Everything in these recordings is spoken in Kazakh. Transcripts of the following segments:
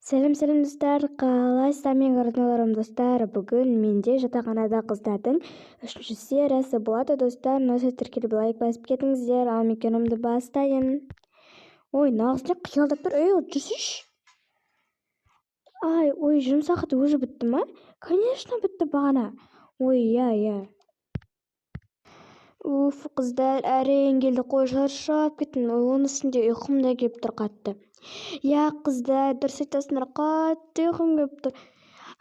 Сәлем достар, қалайсыздар? Мен қарындаларым достар. Бүгін менде жатақханада қыздардың 3-ші сериясы болады достар. Осы тіркеліп лайк басып кетіңіздер, ал мен киномды бастайын. Ой, нағызын қиялдап тұр. Жүрсейші. Ой, жұмсақ еді уже бітті ма? Конечно, бітті бағана. Ой, иә. Уф, қыздар, әрең келді, қой, шаршап кеттім. Оның үстінде ұйқым да келіп тұр қатты. Я, қыздар, дұрыс айтасыңдар, қатты ұйқым келіп тұр.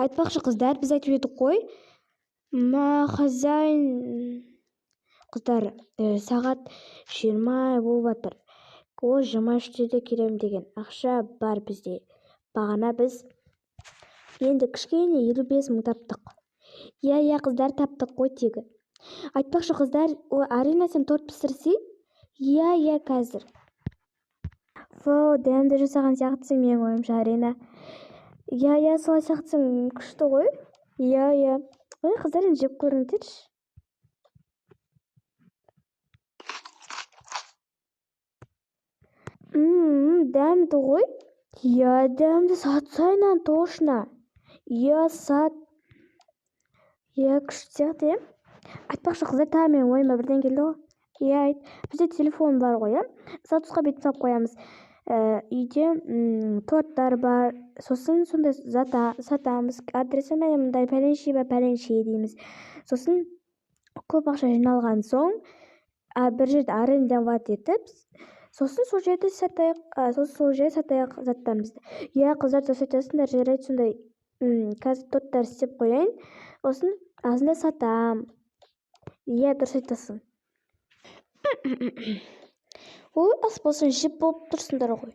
Айтпақшы, қыздар, біз айтып едік қой. Хозяин. Қыздар, сағат 20 болып жатыр. Ол 23-де келем деген ақша бар бізде. Бағана біз енді кішкене 55 мың таптық. Я, қыздар, таптық қой тегі. Айтпақшы, қыздар, Арина, сен торт пісірсей? Я, қазір. Дәмді жасаған сияқтысың, менің ойымша, Арина. Я, солай сияқтысың, күшті ғой? Я. Ой, қыздар, енді жеп көріңдерші. Дәмді ғой? Я, дәмді, сат сайынан, точно. Я, сат. Я, күшті сияқты, Айтпақшы, қыздар, тағы менің ойыма бірден келді ғой. Айт. Бізде телефон бар ғой, статусқа бет салып қоямыз. Үйде торттар бар, сосын сондай сатамыз. Адресін мындай пәленше дейміз. Сосын көп ақша жиналған соң, бір жерде арендовать етіп, сосын сол жерде сатайық заттарымызды. Қыздар, дұрыс айтасыңдар, жарайды, сондай қазір торттар істеп қояйын. Сосын азында сатам. Дұрыс айтасың. Ой, ас болсын, жеп болып тұрсыңдар ғой.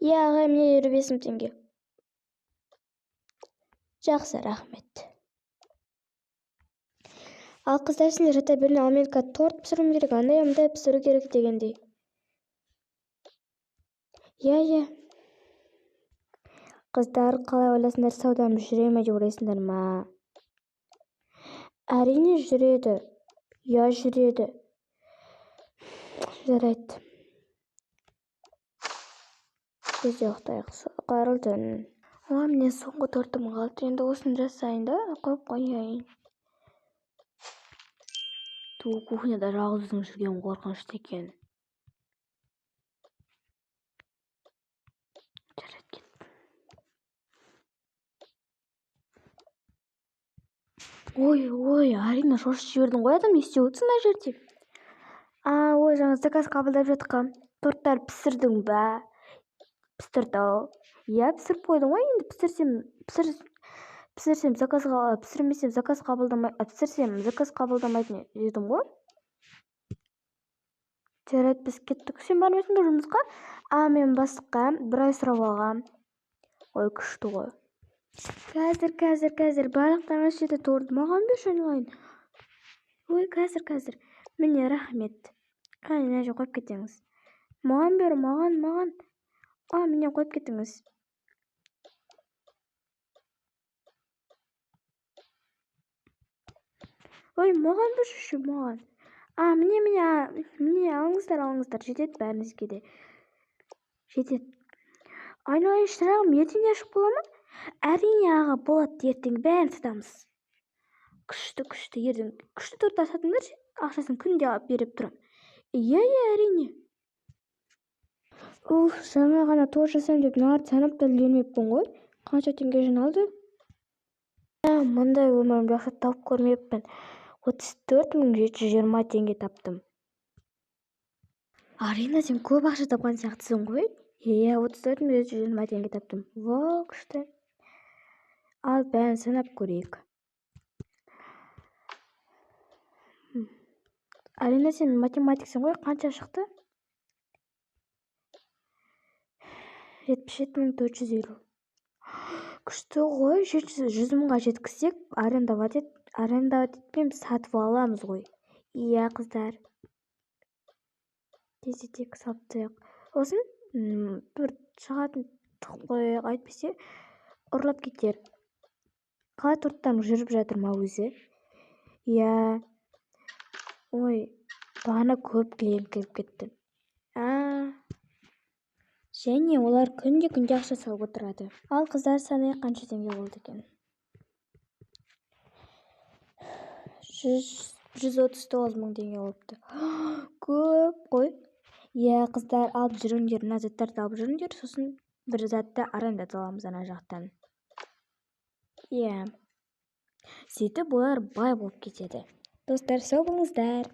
Аға, мне 25 мың теңге. Жақсы, рахмет. Ал қыздар, сендер жата берін, ал мен торт пісіруім керек, андай пісіру керек дегендей. Я. Қыздар, қалай ойласыңдар, саудам жүре ме деп ойлайсыңдар ма? Әрине жүреді. Я, жүреді. Жарайды. Біз ұйықтайық, қайырлы түн. Міне соңғы тортым қалды. Енді осыны жасайын да, қойып қояйын. Кухняда жалғыз жүрген қорқынышты екен. Жарайды, кеттім. Ой, Арина, шошып жібердің ғой, адам, не істеп отырсың мына жерде? Ой, жаңа заказ қабылдап жатқан. Торттар пісірдің бә? Пісірді-ау. Я, пісіріп қойдың ғой, енді пісірсем заказ пісірмесем заказ қабылдамайтын едім ғой. Жарайды, біз кеттік. Сен бармайсың ба жұмысқа? Мен бастыққа бір ай сұрап алғам. Ой, күшті ғой. Қазір барлықтарыңыз жерде торт маған берші айналайын. Ой, қазір. Міне, рахмет. Міне же қойып кетіңіз. Маған бер, маған. Міне қойып кетіңіз. Ой, маған берші, маған. Міне, алыңыздар, жетеді бәріңізге де. Жетеді. Айналайын, шырағым, ертең ашып бола ма? Әрине, аға, болады, ертең бәрін сатамыз. Күшті, ертең. Күшті торттар сатыңдар, ақшасын күнде алып беріп тұрам. Я, әрине. Жаңа ғана торт жасайым деп нарды санап та үлгермеппін ғой. Қанша теңге жиналды? Мұндай өмірімде ақша тауып көрмеппін. 34.720 теңге таптым. Арина, сен көп ақша тапқан сияқтысың ғой? 34.720 теңге таптым. Күшті. Ал бәрін санап көрейік. Арина, сен математиксің ғой, қанша шықты? 77.450. Күшті ғой, 100 мыңға жеткізсек, арендовать етпен сатып аламыз ғой. Я, қыздар. Тездетек саптық. Осын, бір шығатын қойық, айтпесе, ұрлап кетер. Қалай торттан жүріп жатыр ма өзі? Я. Ой, бағана көп клиент келіп кетті. және олар күнде ақша салып отырады. Ал қыздар саны қанша теңге болды екен? 139 мың теңге болыпты. Көп қой. Иә, қыздар, алып жүріңдер, мына заттарды алып жүріңдер, сосын бір затты арандатып аламыз ана жақтан. Иә. Сөйтіп олар бай болып кетеді. Достар, сау болыңыздар.